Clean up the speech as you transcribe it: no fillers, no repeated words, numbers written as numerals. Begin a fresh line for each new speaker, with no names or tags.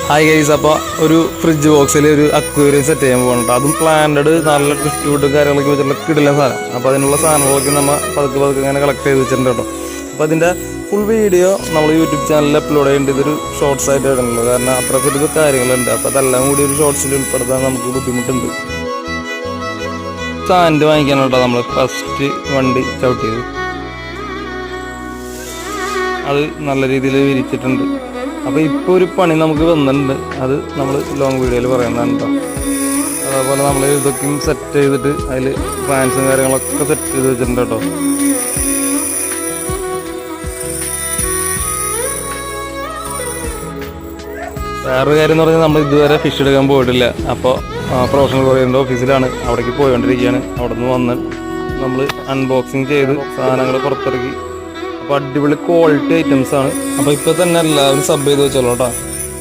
Hi guys, അപ്പോൾ ഒരു fridge ബോക്സിൽ ഒരു അക്വേറിയം സെറ്റ് ചെയ്യാൻ പോകണം. അതും പ്ലാന്റഡ് നല്ല ഡിസ്ട്രിബ്യൂട്ട് കാര്യങ്ങളൊക്കെ വെച്ചിട്ടുള്ള കിടിലൻ സാധനം. അപ്പോൾ അതിനുള്ള സാധനങ്ങളൊക്കെ നമ്മൾ പതുക്കെ ഇങ്ങനെ കളക്ട് ചെയ്ത് വെച്ചിട്ടുണ്ട് കേട്ടോ. അപ്പോൾ അതിൻ്റെ ഫുൾ വീഡിയോ നമ്മൾ യൂട്യൂബ് ചാനലിൽ അപ്ലോഡ് ചെയ്യേണ്ടത് ഇതൊരു ഷോർട്സ് ആയിട്ട് ഇടുന്നുള്ളൂ. കാരണം അത്ര വലിയ കാര്യങ്ങളുണ്ട്. അപ്പോൾ അതെല്ലാം കൂടി ഒരു ഷോർട്സിൽ ഉൾപ്പെടുത്താൻ നമുക്ക് ബുദ്ധിമുട്ടുണ്ട്. സാൻഡ് വാങ്ങിക്കാനാട്ടോ നമ്മൾ ഫസ്റ്റ് വണ്ടി ചവിട്ടിയത്. അത് നല്ല രീതിയിൽ വിരിച്ചിട്ടുണ്ട്. അപ്പോൾ ഇപ്പോൾ ഒരു പണി നമുക്ക് വന്നിട്ടുണ്ട്. അത് നമ്മൾ ലോങ് വീഡിയോയിൽ പറയുന്നതാണ് കേട്ടോ. അതേപോലെ നമ്മൾ ഇതൊക്കെയും സെറ്റ് ചെയ്തിട്ട് അതിൽ ഫാൻസും കാര്യങ്ങളൊക്കെ സെറ്റ് ചെയ്ത് വെച്ചിട്ടുണ്ട് കേട്ടോ. വേറൊരു കാര്യം എന്ന് പറഞ്ഞാൽ നമ്മൾ ഇതുവരെ ഫിഷ് എടുക്കാൻ പോയിട്ടില്ല. അപ്പോൾ പ്രൊഫഷണൽ കൊറിയറിൻ്റെ ഓഫീസിലാണ്, അവിടേക്ക് പോയിക്കൊണ്ടിരിക്കുകയാണ്. അവിടെ നിന്ന് വന്ന് നമ്മൾ അൺബോക്സിങ് ചെയ്ത് സാധനങ്ങൾ പുറത്തിറക്കി. അപ്പോൾ അടിപൊളി ക്വാളിറ്റി ഐറ്റംസ് ആണ്. അപ്പോൾ ഇപ്പോൾ തന്നെ എല്ലാവരും സബ് ചെയ്ത് വെച്ചോളൂ കേട്ടോ.